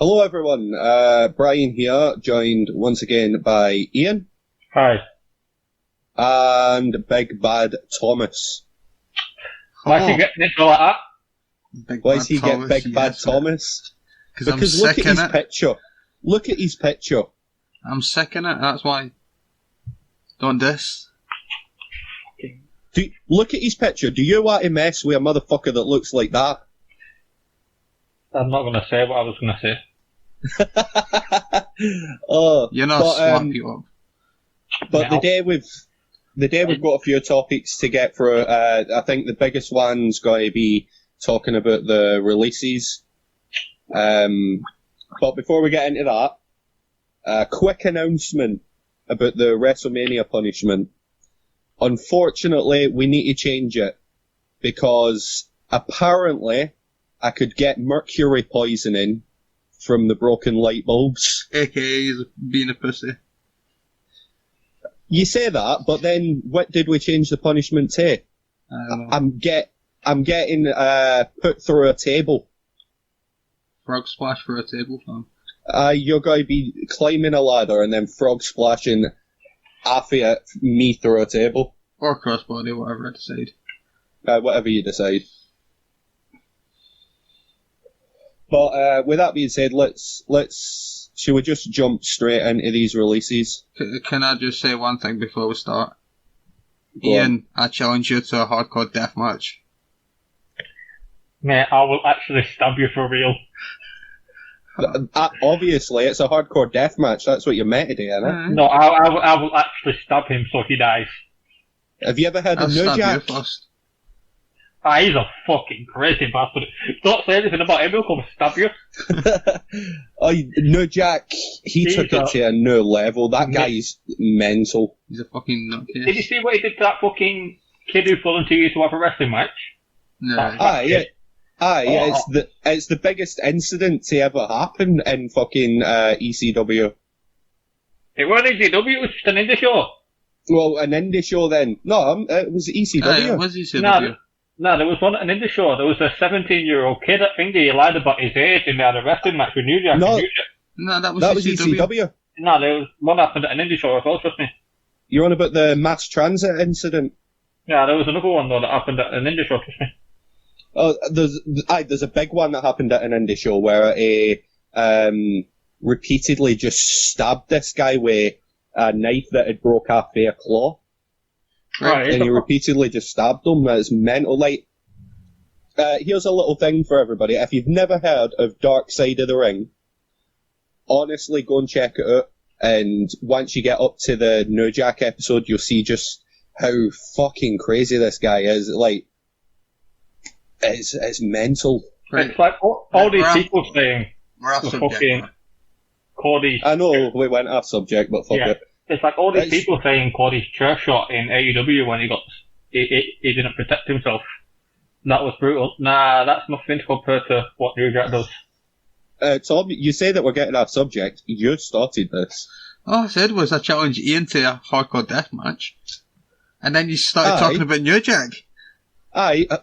Hello everyone, Brian here, joined once again by Ian. Hi. And Big Bad Thomas. Why is he getting it like that? Why does he get Big Bad Thomas? Because look at his picture. Look at his picture. I'm sick in it, that's why. Don't diss. Look at his picture. Do you want to mess with a motherfucker that looks like that? I'm not going to say what I was going to say. You're not smart people. But the day we've got a few topics to get through. I think the biggest one's going to be talking about the releases. But before we get into that, a quick announcement about the WrestleMania punishment. Unfortunately, we need to change it because apparently I could get mercury poisoning from the broken light bulbs. AKA being a pussy. You say that, but then what did we change the punishment to? I'm getting put through a table. Frog splash through a table, fam. You're going to be climbing a ladder and then frog splashing after me through a table. Or crossbody, whatever I decide. Whatever you decide. But with that being said, should we just jump straight into these releases? Can I just say one thing before we start? Go Ian, I challenge you to a hardcore death match. Mate, I will actually stab you for real. Obviously, it's a hardcore death match. That's what you're meant to do, isn't it? No, I will actually stab him so he dies. Have you ever heard of New Jack? He's a fucking crazy bastard. Don't say anything about him, he'll come stab you. New Jack, he took it to a new level. That guy's mental. He's a fucking nutcase. Did you see what he did to that fucking kid who volunteered to have a wrestling match? No. It's the biggest incident to ever happen in fucking ECW. It wasn't ECW, it was just an indie show. Well, an indie show then. No, it was ECW. It was ECW. No, there was one an indie show. There was a 17-year-old kid at Thingy. He lied about his age and they had a wrestling match with New Jack. No, that was ECW. No, there was one happened at an indie show as well, trust me. You're on about the mass transit incident? Yeah, there was another one though that happened at an indie show, trust me. Oh, there's a big one that happened at an indie show where a repeatedly just stabbed this guy with a knife that had broke off a claw. Right, and he repeatedly just stabbed him. It's mental. Like, here's a little thing for everybody. If you've never heard of Dark Side of the Ring, honestly, go and check it out. And once you get up to the New Jack episode, you'll see just how fucking crazy this guy is. Like, it's mental. It's like all these people saying the fucking Cody. I know we went off subject, but fuck it. It's like all these people saying Cody's chair shot in AEW when he didn't protect himself. That was brutal. Nah, that's nothing compared to what New Jack does. Tom, you say that we're getting off subject. You started this. All I said was I challenged Ian to a hardcore death match. And then you started talking about New Jack.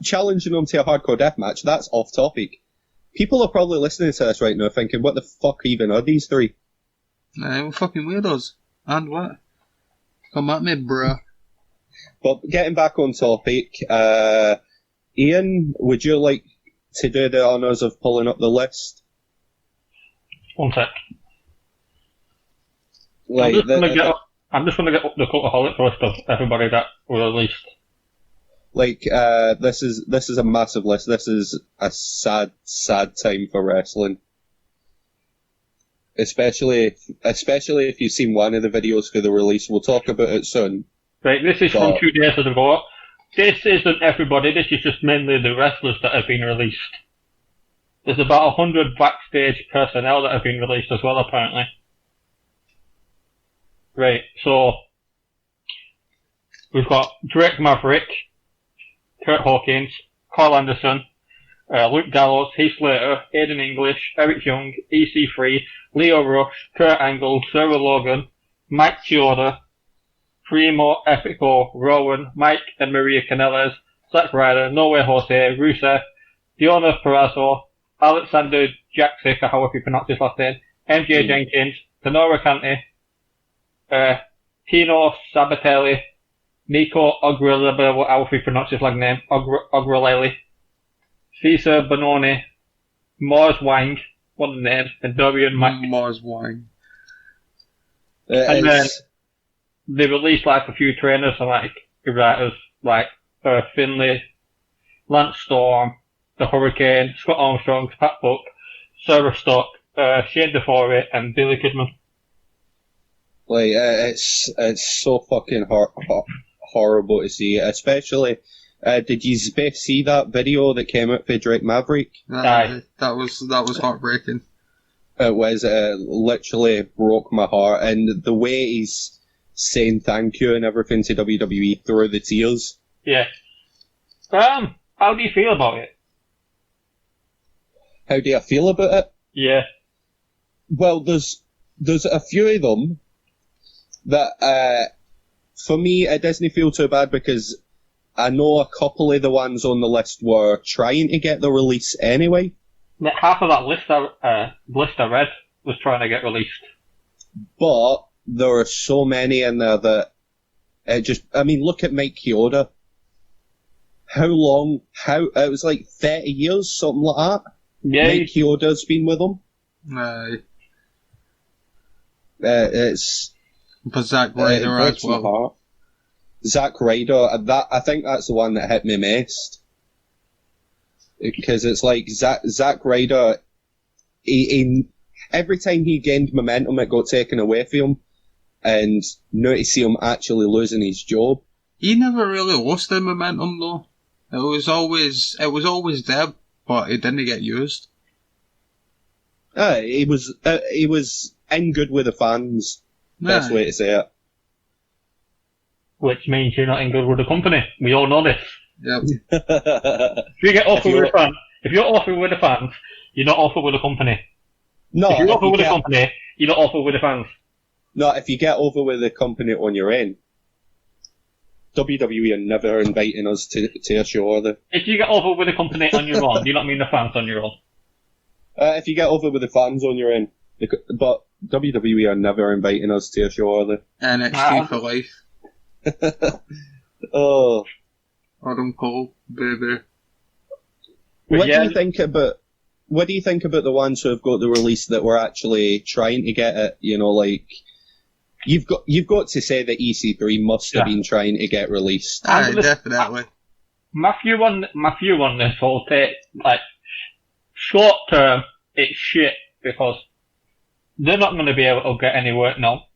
Challenging him to a hardcore death match, that's off topic. People are probably listening to this right now thinking, what the fuck even are these three? We're fucking weirdos. And what? Come at me, bruh. But getting back on topic, Ian, would you like to do the honours of pulling up the list? One sec. I'm just going to get up the Cultaholic list of everybody that were released. Like, this is a massive list. This is a sad time for wrestling. Especially if you've seen one of the videos for the release. We'll talk about it soon. Right, this is from 2 days ago. This isn't everybody, this is just mainly the wrestlers that have been released. There's about 100 backstage personnel that have been released as well, apparently. Right, so we've got Drake Maverick, Kurt Hawkins, Carl Anderson, Luke Gallows, Heath Slater, Aiden English, Eric Young, EC3, Leo Rush, Kurt Angle, Sarah Logan, Mike Chioda, Primo, Epico, Rowan, Mike and Maria Canellas, Zack Ryder, No Way Jose, Rusev, Diona Perazzo, Alexander Jaksic, or however you pronounce his last name, MJ Jenkins, Tenora Canty, Tino Sabatelli, Nico Ogrelebe, however you pronounce his last name, Ogreleli, Cesar Bononi, Mars Wang, what a name, and Dorian Mack. Mars Wang. And then they released like a few trainers and like writers like Finlay, Lance Storm, The Hurricane, Scott Armstrong, Pat Buck, Sarah Stock, Shane DeFore, and Billy Kidman. Like it's so fucking horrible to see, especially. Did you see that video that came out for Drake Maverick? That was heartbreaking. It was literally broke my heart, and the way he's saying thank you and everything to WWE through the tears. Yeah. How do you feel about it? How do I feel about it? Yeah. Well, there's a few of them that for me it doesn't feel too bad because I know a couple of the ones on the list were trying to get the release anyway. Half of that list I read was trying to get released. But there are so many in there that look at Mike Chioda. How long? It was like 30 years, something like that. Yeah. Mike Chioda's been with them. Aye. It's... But Zack Ryder as well. Zack Ryder, I think that's the one that hit me most. Because it's like Zack Ryder, he every time he gained momentum, it got taken away from him, and now to see him actually losing his job. He never really lost the momentum though. It was always there, but it didn't get used. He was in good with the fans. Best way to say it. Which means you're not in good with the company. We all know this. Yep. If you get offered with the fans, if you're offered with the fans, you're not offered with the company. No, if you're offered with the company, you're not offered with the fans. No, if you get over with the company on your own, WWE are never inviting us to a show, are they? If you get over with the company on your own, do you not mean the fans on your own? If you get over with the fans on your own, but WWE are never inviting us to a show, are they? NXT for life. Oh. Adam Cole, baby. What do you think about the ones who have got the release that were actually trying to get it? You know, like you've got to say that EC3 must have been trying to get released. Aye, definitely. My view on this whole thing, like short term, it's shit because they're not going to be able to get any work now.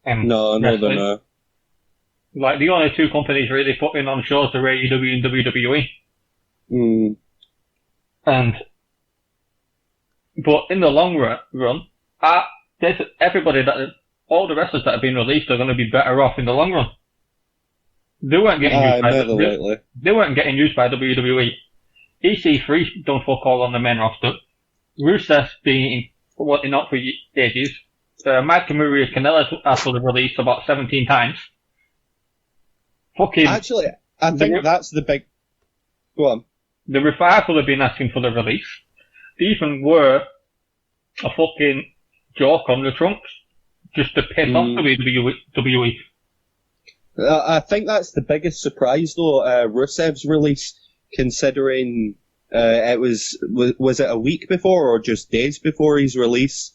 No, they're not. Like, the only two companies really putting on shows are AEW and WWE. But in the long run, all the wrestlers that have been released are going to be better off in the long run. They weren't getting used by WWE. EC3 don't fuck all on the main roster. Rusev's been wanting out for ages. Mike Kamuri and Canella asked for the release about 17 times. Actually, I think that's the big... Go on. The Revival have been asking for the release. They even were a fucking joke on the trunks, just to piss off WWE. I think that's the biggest surprise, though, Rusev's release, considering it was it a week before or just days before his release,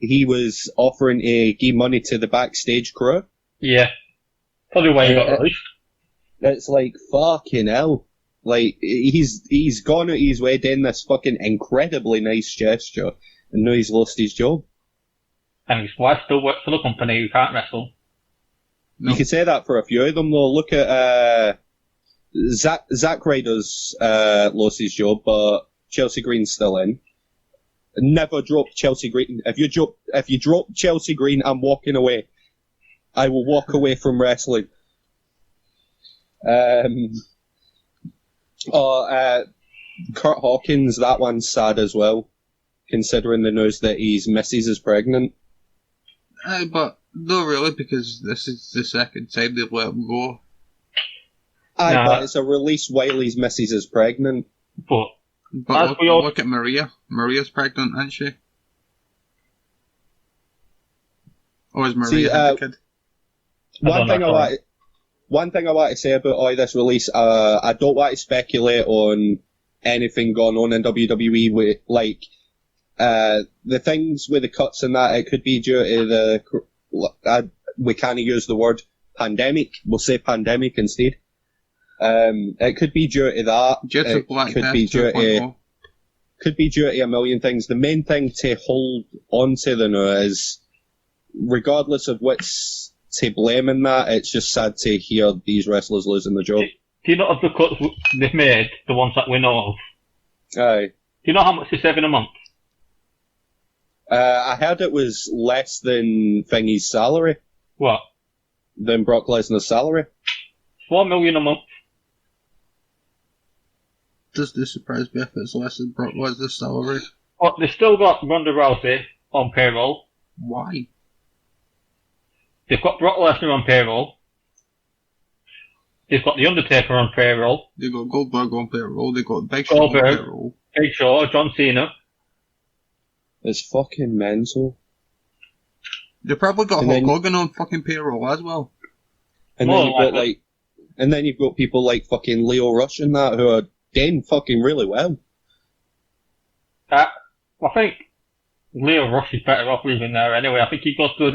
he was offering to give money to the backstage crew. Yeah. Probably why he got released. It's like, fucking hell. Like, he's gone out his way doing this fucking incredibly nice gesture, and now he's lost his job. And his wife still works for the company who can't wrestle. No. You could say that for a few of them, though. Look at Zack Ryder's lost his job, but Chelsea Green's still in. Never drop Chelsea Green. If you drop Chelsea Green, I'm walking away. I will walk away from wrestling. Kurt Hawkins, that one's sad as well, considering the news that his missus is pregnant. Aye, but not really, because this is the second time they've let him go. Aye, but it's a release while his missus is pregnant. But But look at Maria. Maria's pregnant, isn't she? Or is Maria had the kid? One thing I want to say about this release, I don't want to speculate on anything going on in WWE with, like, the things with the cuts and that. It could be due to we can't use the word pandemic. We'll say pandemic instead. It could be due to that. Could be due to a million things. The main thing to hold on to the now is, regardless of what's to blame in that, it's just sad to hear these wrestlers losing the job. Do you know of the cuts they've made, the ones that we know of? Aye. Do you know how much they save in a month? I heard it was less than Thingy's salary. What? Than Brock Lesnar's salary. $4 million a month. Does this surprise me if it's less than Brock Lesnar's salary? Oh, they've still got Ronda Rousey on payroll. Why? They've got Brock Lesnar on payroll. They've got The Undertaker on payroll. They've got Goldberg on payroll. They've got Big Show on payroll. Big Show, John Cena. It's fucking mental. They probably got Hulk Hogan on fucking payroll as well. And then you've got people like fucking Leo Rush and that who are doing fucking really well. I think Leo Rush is better off leaving there anyway. I think he goes to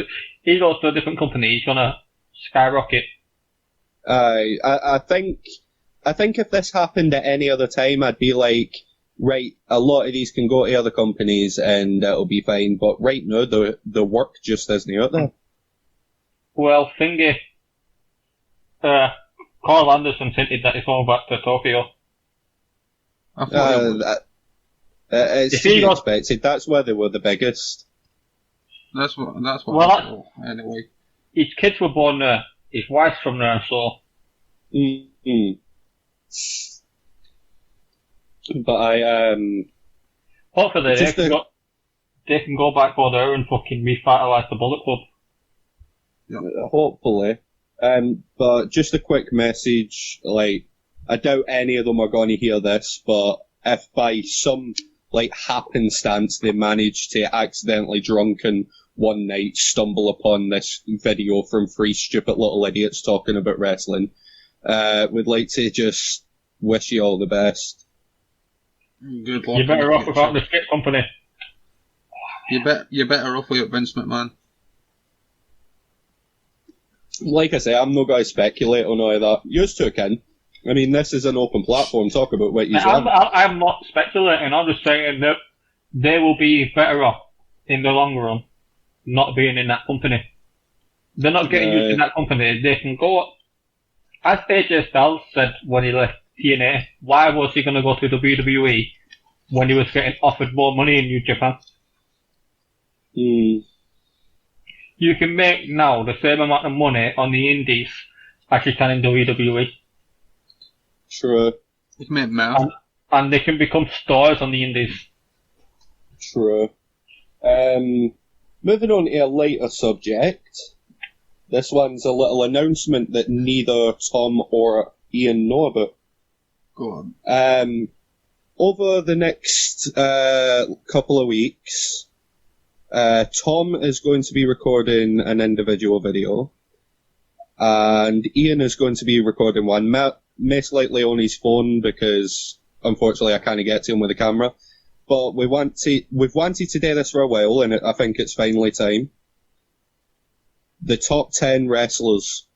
a different company, he's gonna skyrocket. I think if this happened at any other time, I'd be like, right, a lot of these can go to other companies and it'll be fine. But right now, the work just isn't out there. Well, Carl Anderson hinted that he's going back to Tokyo. It's to be expected. That's where they were the biggest. That's what. Anyway, his kids were born there. His wife's from there, so. Mm-hmm. But hopefully they can go back over there and fucking revitalise the Bullet Club. Yeah. Hopefully. But just a quick message, like, I doubt any of them are going to hear this, but if by some, like, happenstance they manage to accidentally drunken one night stumble upon this video from three stupid little idiots talking about wrestling, we'd like to just wish you all the best. Good luck. You're better off without the skip company. You're better off without Vince McMahon. Like I say, I'm not going to speculate on all of that. Yours two can. I mean, this is an open platform. Talk about what you want. I'm not speculating. I'm just saying that they will be better off in the long run not being in that company. They're not getting used in that company. They can go, as AJ Styles said when he left TNA, why was he going to go to WWE when he was getting offered more money in New Japan? You can make now the same amount of money on the indies as you can in WWE. True. You can make more. And they can become stars on the indies. True. Moving on to a lighter subject. This one's a little announcement that neither Tom or Ian know about. Go on. Over the next couple of weeks, Tom is going to be recording an individual video, and Ian is going to be recording one, most likely on his phone because, unfortunately, I can't get to him with a camera. But we've wanted to do this for a while, and I think it's finally time. The top 10 wrestlers.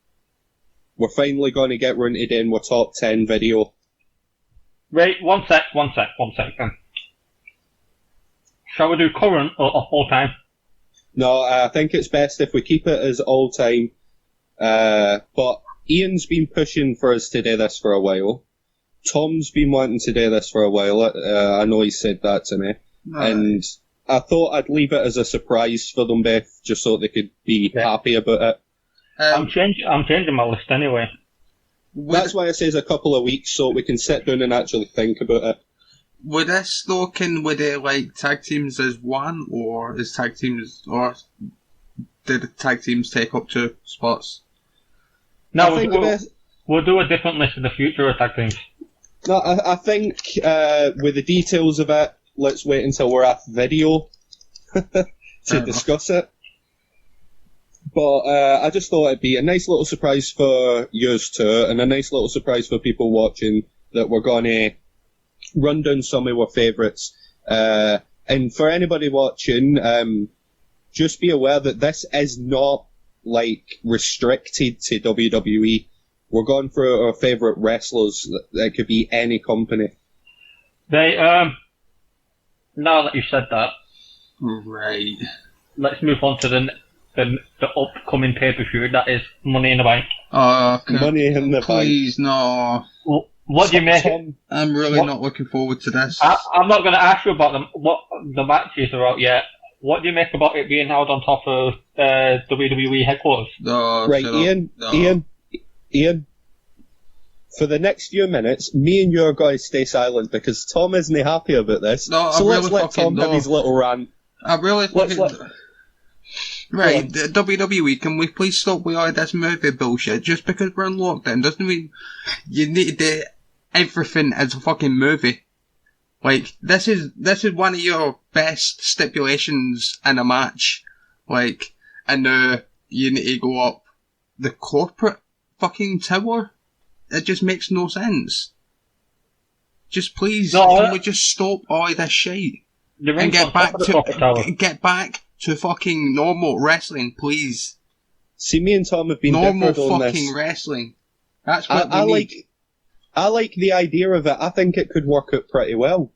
We're finally going to get round to doing our top 10 video. Right, one sec then. Shall we do current or all time? No, I think it's best if we keep it as all time. But Ian's been pushing for us to do this for a while. Tom's been wanting to do this for a while. I know he said that to me. Right. And I thought I'd leave it as a surprise for them both, just so they could be happy about it. I'm changing my list anyway. That's why it says a couple of weeks, so we can sit down and actually think about it. Would this though, would it like tag teams as one, or is tag teams, or did the tag teams take up 2 spots? No, we'll do a different list in the future of tag teams. No, I think with the details of it, let's wait until we're at video to discuss it. But I just thought it'd be a nice little surprise for yours too, and a nice little surprise for people watching that we're going to run down some of our favourites. And for anybody watching, just be aware that this is not like restricted to WWE. We're going for our favourite wrestlers. That could be any company. They now that you've said that, Right. let's move on to the upcoming pay-per-view, that is Money in the Bank. Oh, Money in the Bank. please, no. Well, what do you make? I'm really not looking forward to this. I'm not going to ask you about what the matches are out yet. What do you make about it being held on top of WWE headquarters? No, Right, shut up. Ian, No. Ian. For the next few minutes, me and you are going to stay silent because Tom isn't happy about this. No, so I let's really let Tom have his little rant. I really Let's fucking... Right, the WWE, can we please stop with all this movie bullshit? Just because we're in lockdown doesn't mean you need to do everything as a fucking movie. Like, this is one of your best stipulations in a match. Like, and now you need to go up the corporate fucking tower? It just makes no sense. Just please, can we just stop all this shit? And get back to fucking normal wrestling, please. See, me and Tom have been Normal different on fucking this. wrestling. That's what I we need. I like the idea of it. I think it could work out pretty well.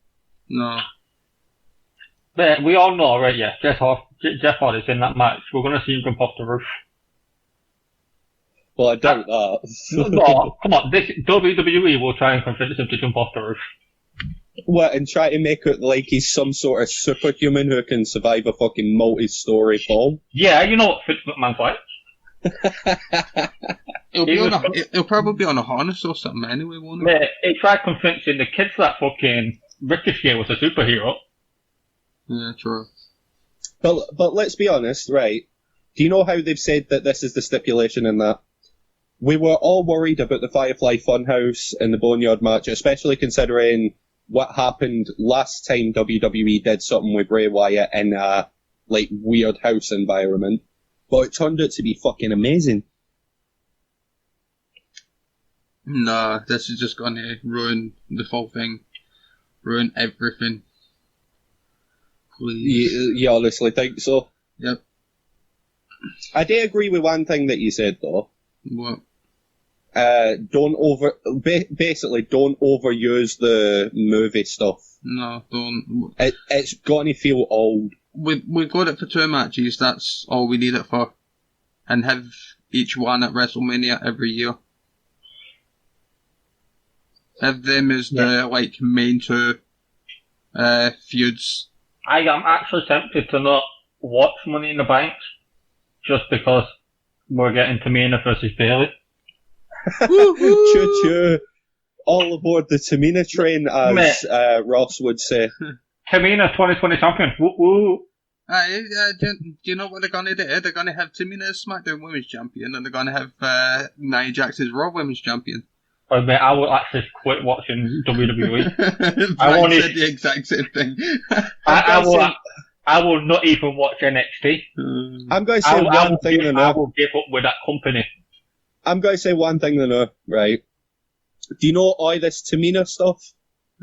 No. But we all know, right, yeah, Jeff Hardy's in that match. We're going to see him jump off the roof. Well, I doubt that. No, come on, WWE will try and convince him to jump off the roof. What, and try to make it like he's some sort of superhuman who can survive a fucking multi-story fall? Yeah, you know what Vince McMahon's like. He'll probably be on a harness or something anyway, won't he? Yeah, he tried convincing the kids that fucking Ricochet was a superhero. Yeah, true. But let's be honest, right? Do you know how they've said that this is the stipulation in that? We were all worried about the Firefly Funhouse and the Boneyard match, especially considering what happened last time WWE did something with Bray Wyatt in a, like, weird house environment. But it turned out to be fucking amazing. Nah, this is just gonna ruin the whole thing. Ruin everything. Please. You honestly think so? Yep. I do agree with one thing that you said, though. What? Basically, don't overuse the movie stuff. No, don't. It's gonna feel old. We got it for 2 matches, that's all we need it for. And have each one at WrestleMania every year. Have them as the, like, main 2 feuds. I am actually tempted to not watch Money in the Bank just because we're getting Tamina versus Bailey. Choo choo. All aboard the Tamina train, as Ross would say. Tamina, 2020 champion. Woo woo. Do you know what they're gonna do? They're gonna have Tamina as SmackDown Women's Champion, and they're gonna have Nia Jax as Raw Women's Champion. Oh, mate, I will actually quit watching WWE. I won't said the exact same thing. I will not even watch NXT. I'm going to say one thing to know. I will give up with that company. I'm going to say one thing to know, right? Do you know all this Tamina stuff?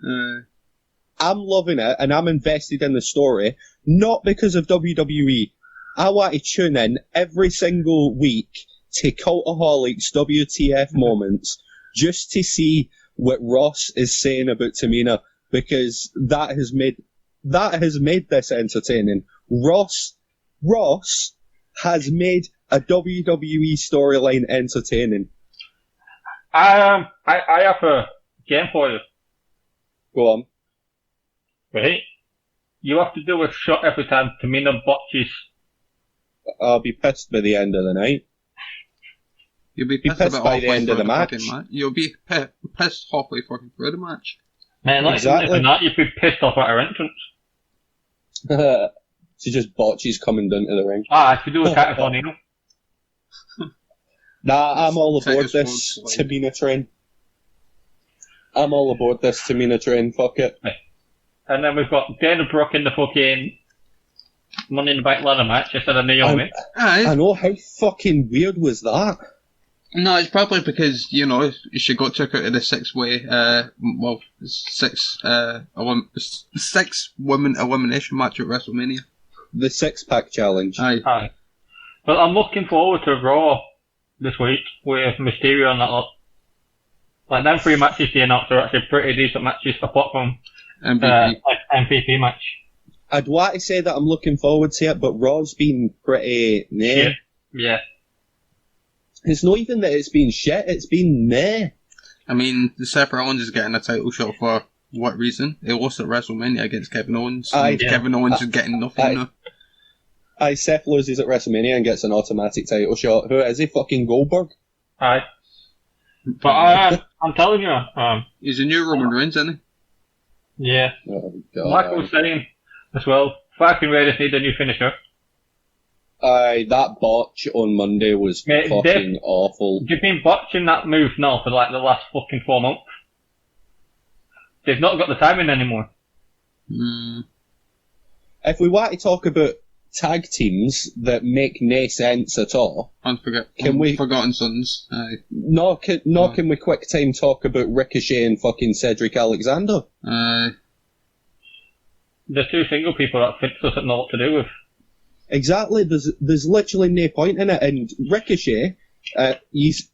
I'm loving it, and I'm invested in the story, not because of WWE. I want to tune in every single week to Cultaholics WTF moments just to see what Ross is saying about Tamina, because that has made this entertaining. Ross has made a WWE storyline entertaining. I have a game for you. Go on. Right? You have to do a shot every time Tamina botches. I'll be pissed by the end of the night. You'll be pissed about by the end of the match. You'll be pissed halfway fucking through the match. Man, not even that, you'd be pissed off at her entrance. She just botches coming down to the ring. I could do a cat on you. Nah, I'm all aboard this Tamina train. I'm all aboard this Tamina train, fuck it. And then we've got Dana Brooke in the fucking Money in the Bank ladder match instead of Naomi. I know, how fucking weird was that? No, it's probably because, you know, she got took out of the six-women elimination match at WrestleMania. The six-pack challenge. Aye. But I'm looking forward to Raw this week with Mysterio and that lot. Like, them 3 matches they announced are actually pretty decent matches apart from MVP match. I'd want to say that I'm looking forward to it, but Raw's been pretty meh. Yeah. It's not even that it's been shit, it's been meh. I mean, Seth Rollins is getting a title shot for what reason? He lost at WrestleMania against Kevin Owens. Kevin Owens is getting nothing now. Seth loses at WrestleMania and gets an automatic title shot. Who is he? Fucking Goldberg? Aye. But I'm telling you, he's a new Roman Reigns, isn't he? Yeah. Oh, God. Michael was saying as well, fucking Raiders need a new finisher. That botch on Monday was fucking awful. They've been botching that move now for like the last fucking 4 months. They've not got the timing anymore. If we want to talk about tag teams that make no sense at all, Forgotten Sons. Aye. Can we quick time talk about Ricochet and fucking Cedric Alexander? Aye. The 2 single people that Vince doesn't know what to do with. Exactly, there's literally no point in it, and Ricochet,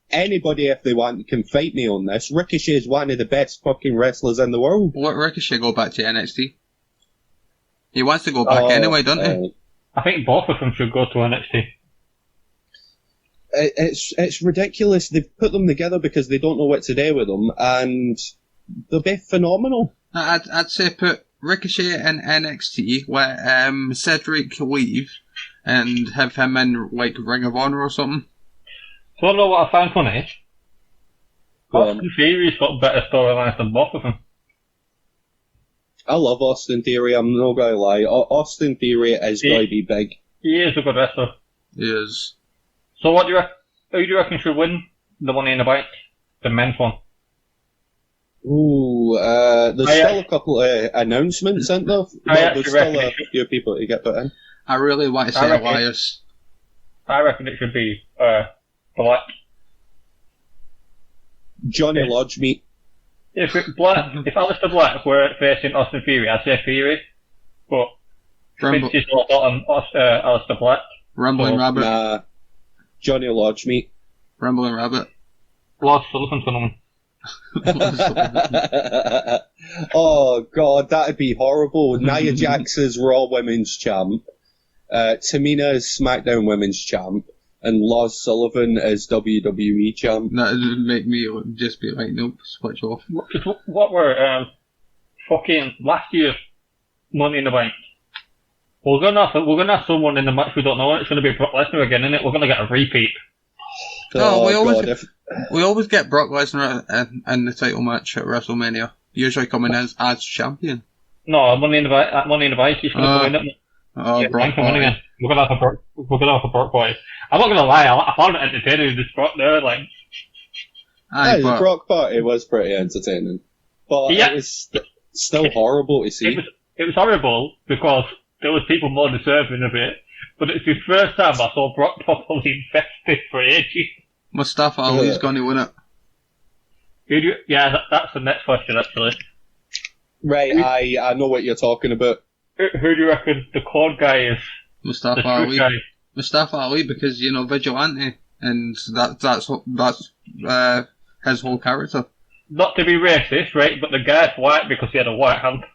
anybody if they want can fight me on this, Ricochet is one of the best fucking wrestlers in the world. Let Ricochet go back to NXT. He wants to go back anyway, doesn't he? I think both of them should go to NXT. It's ridiculous. They've put them together because they don't know what to do with them, and they'll be phenomenal. I'd say put Ricochet in NXT, let Cedric leave, and have him in, like, Ring of Honor or something. So I know what I found funny. Austin Theory's got better storylines than both of them. I love Austin Theory, I'm not gonna lie. Austin Theory is going to be big. He is a good wrestler. He is. So who do you reckon should win the Money in the Bank? The men's one? Ooh, there's still a couple of announcements, isn't there? There's still a few people to get put in. I really want to say Elias. I reckon it should be Black. Johnny Lodge meet. If Alistair Black were facing Austin Theory, I'd say Theory. But Vince is not on Alistair Black. Rambling Rabbit. Nah, Johnny Lodge meet. Rambling Rabbit. Lord Sullivan's gonna win. Oh god, that'd be horrible. Nia Jax's Raw Women's Champ, Tamina is SmackDown Women's Champ, and Lars Sullivan is WWE Champ. That would make me just be like, nope, switch off. What were fucking last year's Money in the Bank? We're gonna have someone in the match we don't know, and it's gonna be Brock Lesnar again, isn't it? We're gonna get a repeat. No, we always get Brock Lesnar in the title match at WrestleMania, usually coming as champion. No, Money in the Bank, he's going to go in it. Oh, Brock Party. Again. We're going to have a Brock Party. I'm not going to lie, I found it entertaining, this Brock there, like... The Brock Party was pretty entertaining. But it was still horrible to see. It was horrible, because there was people more deserving of it, but it's the first time I saw Brock properly invested for ages. Mustafa Ali's going to win it. That's the next question, actually. Right, I know what you're talking about. Who do you reckon the cord guy is? Mustafa Ali. Mustafa Ali, because, you know, vigilante, and that's his whole character. Not to be racist, right, but the guy's white because he had a white hand.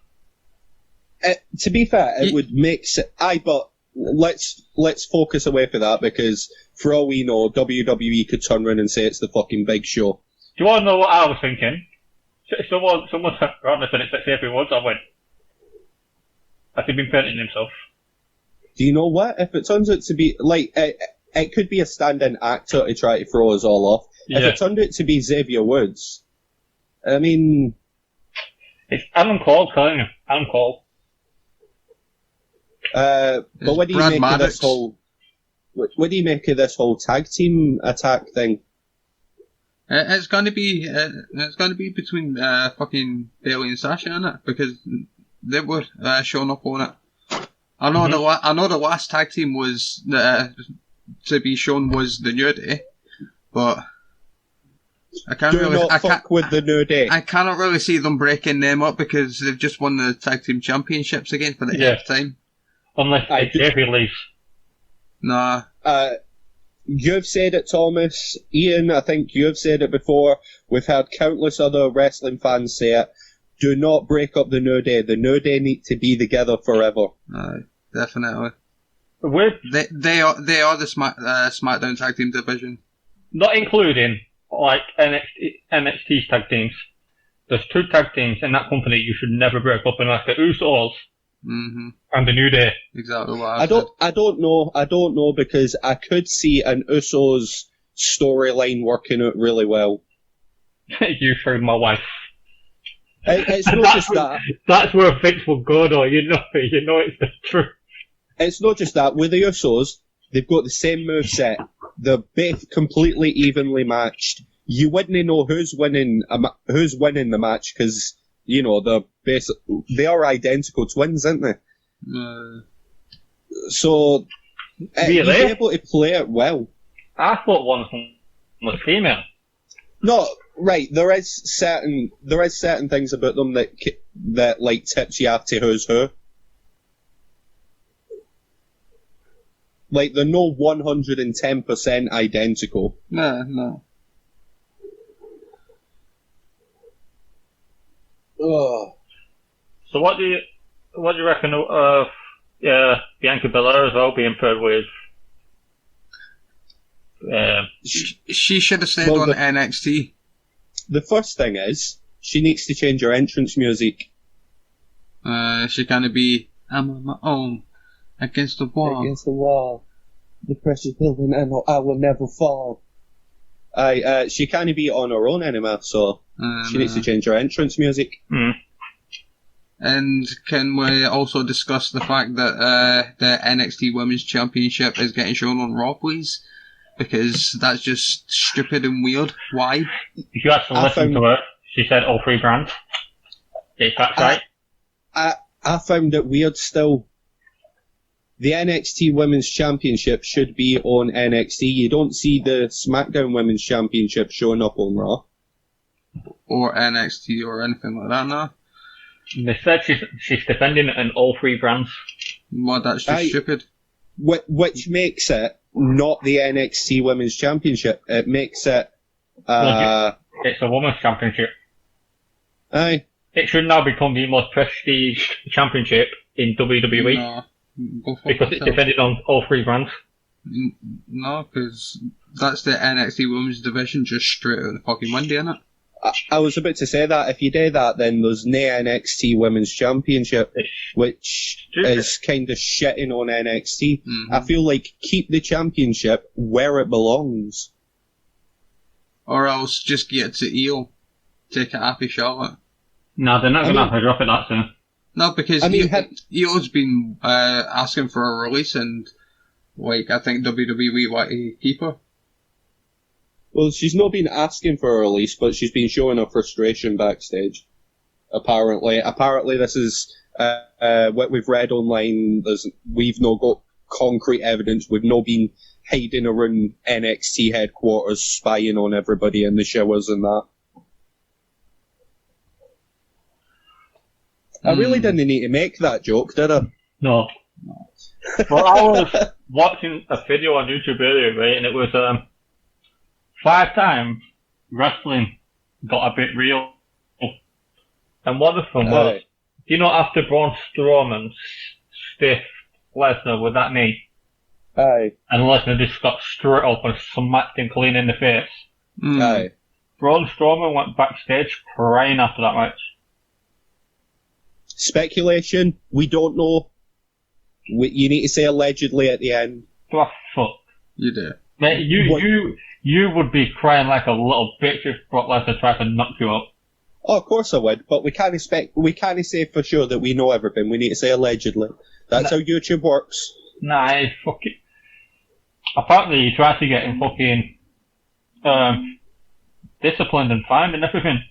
To be fair, it would make sense. But let's focus away from that, because for all we know, WWE could turn around and say it's the fucking Big Show. Do you want to know what I was thinking? Someone around me said it's like every once. I went, has he been painting himself? Do you know what? If it turns out to be, like, it could be a stand-in actor to try to throw us all off. Yeah. If it turned out to be Xavier Woods, I mean... It's Adam Cole, telling you. Adam Cole. But what do you make of this whole... What do you make of this whole tag team attack thing? It's gonna be between fucking Bailey and Sasha, isn't it? Because they were showing up on it. I know the last tag team was to be shown was the New Day, but I can't with the New Day. I cannot really see them breaking them up because they've just won the tag team championships again for the 8th time. Unless Xavier leaves. Nah. You've said it, Thomas. Ian, I think you've said it before. We've heard countless other wrestling fans say it. Do not break up the New Day. The New Day need to be together forever. Definitely. They are the SmackDown tag team division. Not including like NXT's tag teams. There's 2 tag teams in that company you should never break up, and that's the Usos and the New Day. Exactly what I don't know because I could see an Usos storyline working out really well. You through my wife. It's not just that. That's where things will go, though. You know it's the truth. It's not just that. With the Usos, they've got the same moveset. They're both completely evenly matched. You wouldn't know who's winning the match because they are identical twins, aren't they? So really? you'd be able to play it well. I thought one of them was female. No, right. There is certain things about them that like tips you off to who's who. Like they're no 110% identical. No. Oh. So what do you reckon of Bianca Belair as well being paired with? She should have stayed on NXT. The first thing is she needs to change her entrance music. She can't be I'm on my own against the wall. Against the wall. The pressure's building and I will never fall. She can't be on her own anymore, so she needs to change her entrance music. And can we also discuss the fact that the NXT Women's Championship is getting shown on Raw, please? Because that's just stupid and weird. Why? If you actually listen to her, she said all 3 brands. Is that right? I found it weird still. The NXT Women's Championship should be on NXT. You don't see the SmackDown Women's Championship showing up on Raw. Or NXT or anything like that, no? They said she's defending it in all 3 brands. Well, that's just stupid. Which makes it not the NXT Women's Championship. It makes it... it's a Women's Championship. Aye. It should now become the most prestige championship in WWE. No. Because it's defended on all 3 brands. No, because that's the NXT Women's Division just straight out of the fucking window, isn't it? I was about to say that. If you do that, then there's no NXT Women's Championship, which is kind of shitting on NXT. I feel like keep the championship where it belongs. Or else just get it to EO. Take it happy Charlotte. No, they're not going to have to drop it that soon. No, because EO's been asking for a release, and I think WWE want to keep her. Well, she's not been asking for a release, but she's been showing her frustration backstage. Apparently, this is what we've read online. We've not got concrete evidence. We've not been hiding around NXT headquarters, spying on everybody in the showers and that. I really didn't need to make that joke, did I? No. Well, I was watching a video on YouTube earlier, right, and it was 5 times wrestling got a bit real. And one of them was, after Braun Strowman stiffed Lesnar with that knee, and Lesnar just got straight up and smacked him clean in the face. Braun Strowman went backstage crying after that match. Speculation, we don't know. You need to say allegedly at the end. Oh, fuck. You do. Mate, you would be crying like a little bitch if Brock Lesnar tried to knock you up. Oh, of course I would, but we can't say for sure that we know everything. We need to say allegedly. That's how YouTube works. Nah, fuck it. Apparently he tried to get him fucking disciplined and fine and everything.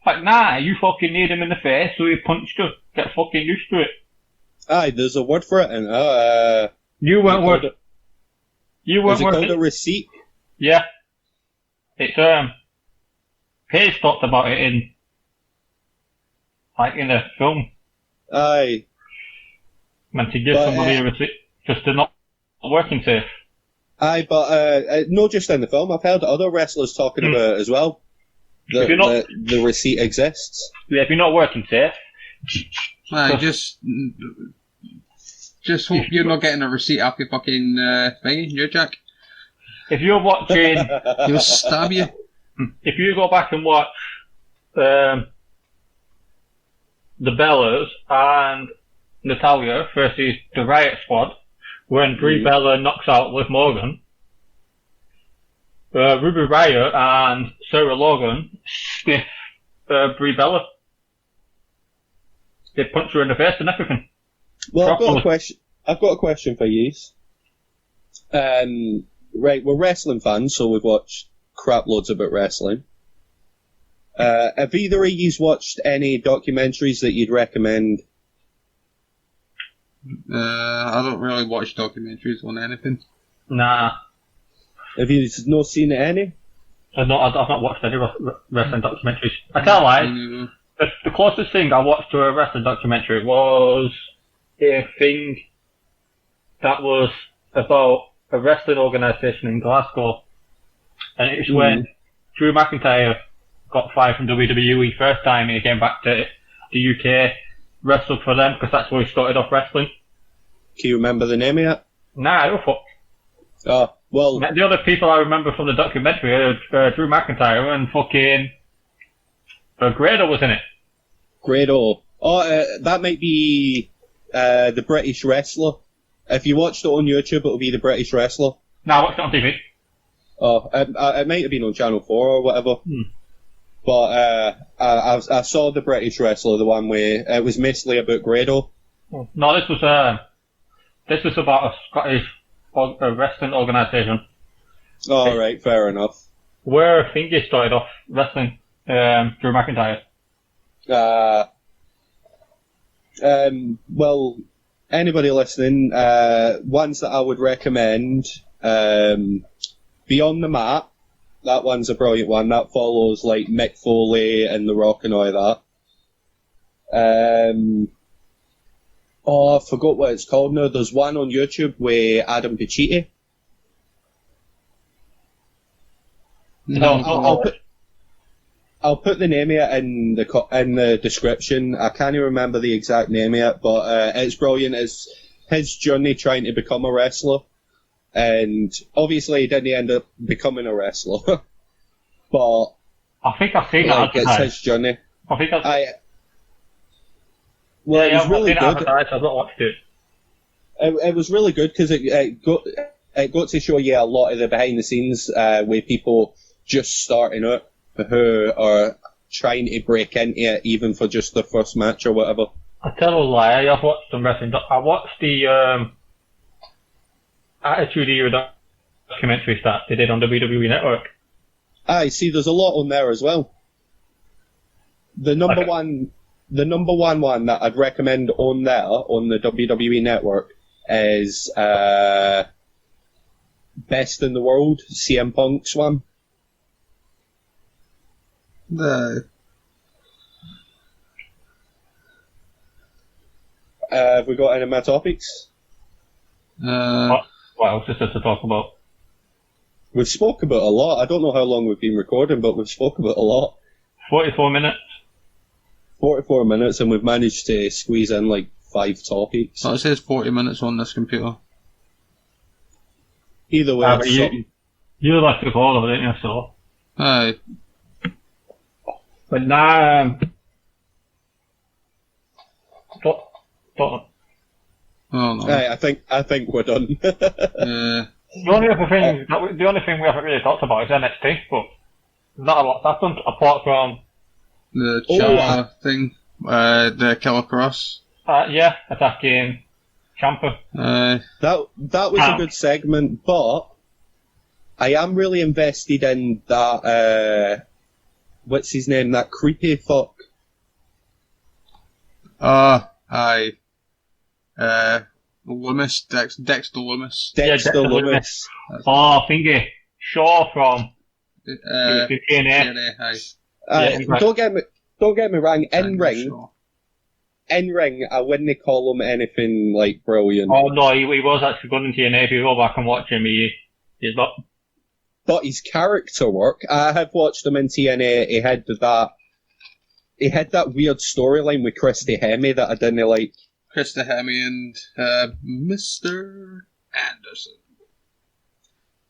Like, nah, you fucking need him in the face, so he punched her. Get fucking used to it. Aye, there's a word for it, and You weren't working. You weren't is it working. called a receipt? Yeah. It's, Paige talked about it in a film. Aye. When to give somebody a receipt, just to not working safe. Aye, but not just in the film. I've heard other wrestlers talking about it as well. The receipt exists. Yeah, if you're not working safe. Just hope you're not getting a receipt off your fucking thingy, you Jack. If you're watching, he'll stab you. If you go back and watch the Bellas and Natalia versus the Riot Squad, when Brie Bella knocks out Liv Morgan, Ruby Riot and Sarah Logan stiff Brie Bella. They punch her in the face and everything. Well, I've got a question for you. Right, we're wrestling fans, so we've watched crap loads about wrestling. Have either of you watched any documentaries that you'd recommend? I don't really watch documentaries on anything. Nah. Have you not seen any? I've not watched any wrestling documentaries. I can't lie. The closest thing I watched to a wrestling documentary was a thing that was about a wrestling organisation in Glasgow. And it was when Drew McIntyre got fired from WWE first time and he came back to the UK, wrestled for them, because that's where he started off wrestling. Can you remember the name of it? Nah, I don't fuck. Oh, well... The other people I remember from the documentary are Drew McIntyre and fucking... Grado was in it. Grado. Oh, that might be the British wrestler. If you watched it on YouTube, it'll be the British wrestler. No, I watched it on TV. Oh, it might have been on Channel 4 or whatever. But I saw the British wrestler, the one where it was mostly about Grado. No, this was about a Scottish wrestling organisation. Oh, right, fair enough. Where Thingy started off wrestling, Drew McIntyre. Well, anybody listening, ones that I would recommend, Beyond the Mat. That one's a brilliant one. That follows like Mick Foley and The Rock and all that. I forgot what it's called now. There's one on YouTube with Adam Pacitti. I'll put the name of it in the description. I can't even remember the exact name of it, but it's brilliant. It's his journey trying to become a wrestler. And obviously he didn't end up becoming a wrestler. But I think I've seen that. It's his journey. I think it was really good. I've not watched it. It was really good because it got to show you a lot of the behind the scenes with people just starting out who are trying to break into it even for just the first match or whatever. I tell a lie, I've watched some wrestling. I watched the Attitude Era documentaries that they did on WWE Network. I see. There's a lot on there as well. The number one one that I'd recommend on there on the WWE Network is Best in the World, CM Punk's one. Have we got any more topics? What else is there to talk about? We've spoke about a lot. I don't know how long we've been recording, but we've spoke about a lot. 44 minutes. 44 minutes, and we've managed to squeeze in like 5 topics. So it says 40 minutes on this computer. Either way, it's something. You like to call it, didn't you? So. Aye. But now, Oh no. Aye, I think we're done. Yeah. The only thing we haven't really talked about is NXT, but not a lot that's done apart from the Ciampa thing, the Killer Cross. Yeah, attacking Ciampa. That was a good segment, but I am really invested in that, what's his name, that creepy fuck. Aye. Loomis, Dexter Loomis. Dexter Loomis. Oh, thingy. Shaw from TNA. TNA. Aye. Yeah, Don't get me wrong, in ring, Sure. I wouldn't call him anything like brilliant. Oh no, he was actually good in TNA. If you go back and watch him, he's not. But his character work, I have watched him in TNA, he had that weird storyline with Christy Hemme that I didn't like. Christy Hemme and Mr. Anderson.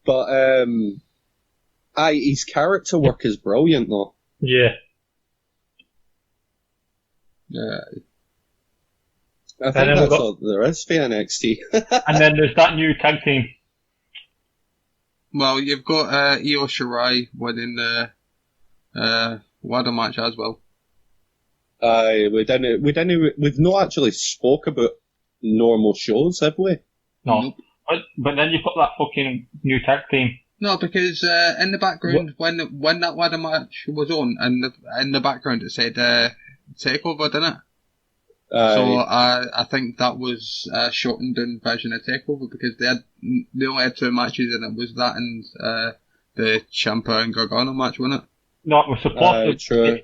But his character work is brilliant though. Yeah. Yeah. I think that's all there is for NXT. And then there's that new tag team. Well, you've got Io Shirai winning the ladder match as well. We've not actually spoke about normal shows, have we? No. Nope. But then you put that fucking new tag team. No, because in the background, when that ladder match was on, and in the background it said Takeover, didn't it? So I think that was a shortened down version of Takeover because they only had 2 matches and it was that and the Ciampa and Gargano match, wasn't it? No, it was supposed to. True.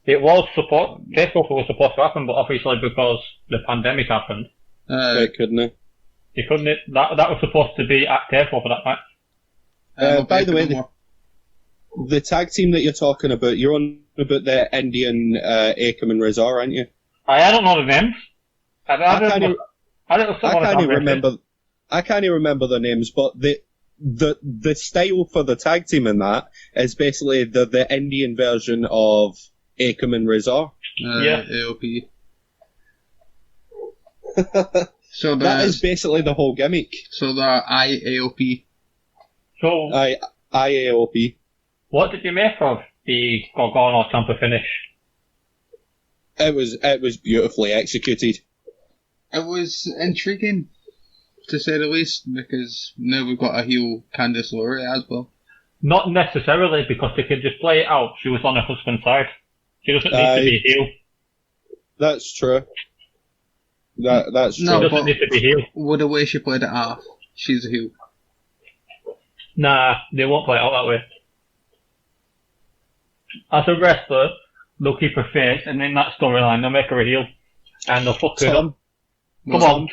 It was Takeover was supposed to happen, but obviously because the pandemic happened, They couldn't. they couldn't. That was supposed to be at Takeover that match. By the way, the tag team that you're talking about, you're on about the Indian Akam and Razor, aren't you? I don't know the names. I can't even remember their names, but the style for the tag team in that is basically the Indian version of Akam and Razor. Yeah. AOP. So that is basically the whole gimmick. So they're IAOP. So IAOP. what did you make of the Gargano Ciampa finish? It was beautifully executed. It was intriguing, to say the least, because now we've got a heel Candice LeRae as well. Not necessarily, because they could just play it out. She was on her husband's side. She doesn't need to be heel. That's true. That's true. No, She doesn't need to be heel. With the way she played it off, she's a heel. Nah, they won't play it out that way. As a wrestler, they'll keep her face, and in that storyline, they'll make her a heel. And they'll fuck her up. Come on.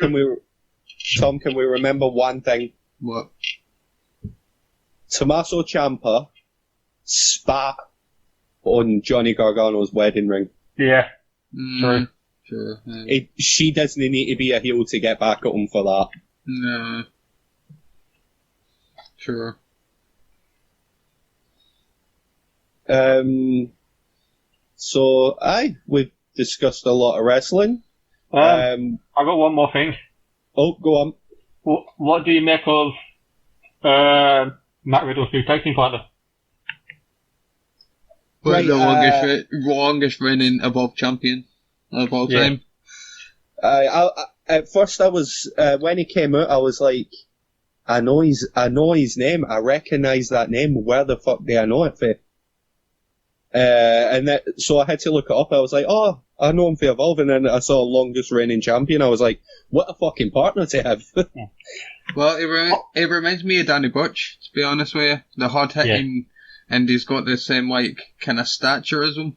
Tom, can we remember one thing? What? Tommaso Ciampa spat on Johnny Gargano's wedding ring. Yeah. True. Yeah. She doesn't need to be a heel to get back at him for that. No. Sure. So, we've discussed a lot of wrestling. I got one more thing. Oh, go on. What do you make of Matt Riddle's new tag team partner? Right, the longest reigning Evolve champion of all time. At first, I was when he came out, I was like, I know his name. I recognise that name. Where the fuck do I know it for? So I had to look it up. I was like, oh, I know him for Evolve, and then I saw longest reigning champion. I was like, what a fucking partner to have. Well, it reminds me of Danny Burch, to be honest with you. The hard hitting, and he's got the same kind of stature as him.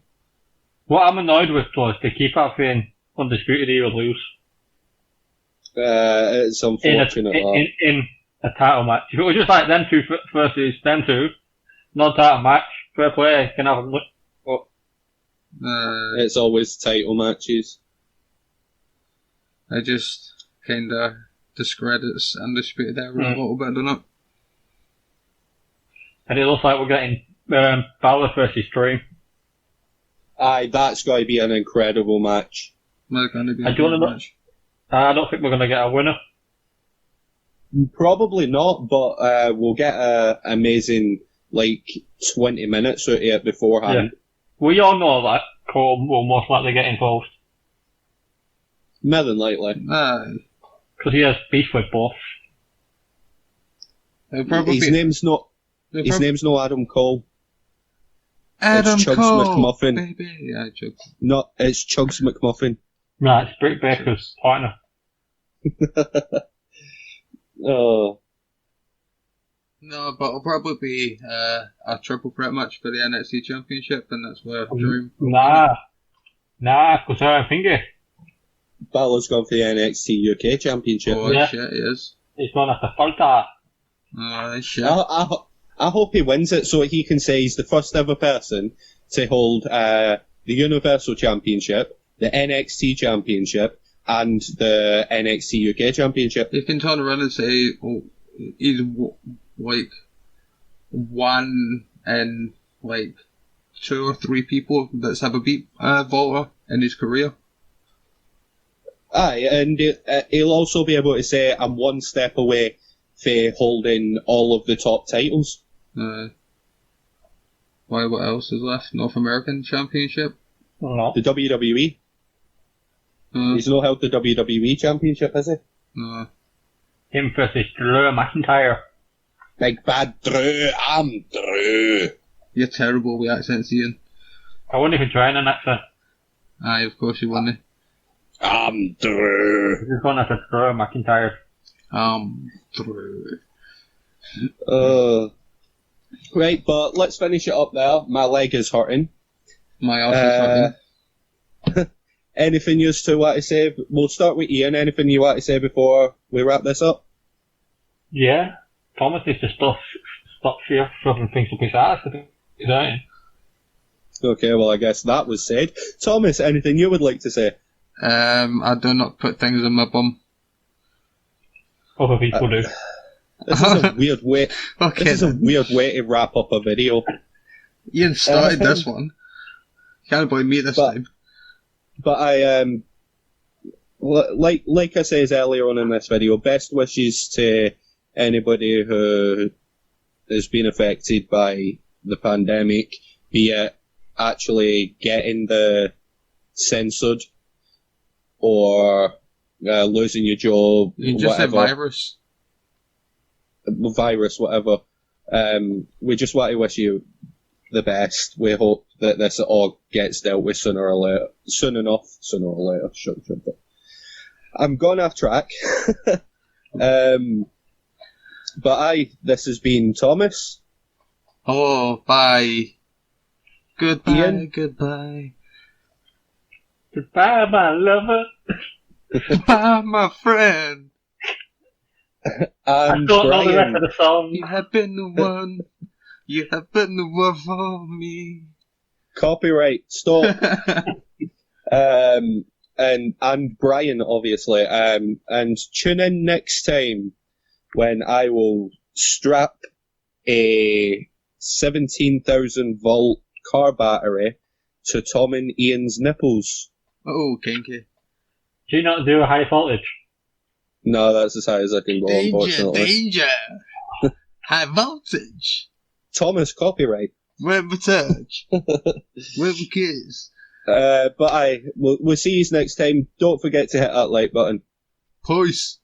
What I'm annoyed with was they keep having Undisputed Era lose. It's unfortunate. In a title match. If it was just like them two versus them two, non-title match, fair play, can have them. It's always title matches. It just kind of discredits Undisputed Era a little bit, doesn't it? And it looks like we're getting Balor versus Dream. Aye, that's got to be an incredible match. That's going to be I don't think we're going to get a winner. Probably not, but we'll get a amazing 20 minutes out of it beforehand. Yeah. We all know that Cole will most likely get involved. More than likely. Aye. Because he has beef with both. It'll probably His be, name's not. it'll His prob- name's not Adam Cole. Adam Chugs Cole, McMuffin. baby. Yeah, Chugs. No, it's Chugs McMuffin. No, it's Britt Baker's partner. Oh, No, but it'll probably be a triple threat match for the NXT Championship, and that's where Drew. Nah, because I think Balor's gone for the NXT UK Championship. Oh, Yeah. shit, he is. he's going after Falta. Oh, shit. I hope he wins it so he can say he's the first ever person to hold the Universal Championship, the NXT Championship, and the NXT UK Championship. You can turn around and say, oh, he's like one in like 2 or 3 people that's ever beat Volta in his career. Aye, and he'll also be able to say, I'm one step away from holding all of the top titles. Why, what else is left? North American Championship? No. The WWE. He's not held the WWE Championship, has he? No. Him versus Drew McIntyre. Big bad Drew, I'm Drew. You're terrible with accents, Ian. I wouldn't even try an accent. Aye, of course you won it. I'm Drew. He's going after Drew McIntyre. Through. Right, but let's finish it up there. My leg is hurting. My arse is hurting. Anything you two want to say? We'll start with Ian. Anything you want to say before we wrap this up? Yeah, Thomas needs to stop shoving things up his ass. He's out. Okay, well, I guess that was said. Thomas, anything you would like to say? I do not put things in my bum. Other people do. This is a weird way. Okay, This is a then. weird way to wrap up a video. Ian started this one. Can't blame me this time. But I like I says earlier on in this video, best wishes to anybody who has been affected by the pandemic, be it actually getting the censored or losing your job, You just said whatever. virus. Whatever. We just want to wish you the best. We hope that this all gets dealt with sooner or later. Sooner or later. Shut up. I'm gone off track. But this has been Thomas. Oh, bye. Goodbye, Ian? goodbye. Goodbye, my lover. Goodbye, my friend. I And don't know the rest Brian. of the song. You have been the one. You have been the one for me. Copyright. Stop. And Brian, obviously. And tune in next time when I will strap a 17,000 volt car battery to Tom and Ian's nipples. Oh, kinky. Do you not do a high voltage? No, that's as high as I can go, unfortunately. Danger. High voltage. Thomas, copyright. Where we touch. Where we kiss. But we'll see you next time. Don't forget to hit that like button. Peace.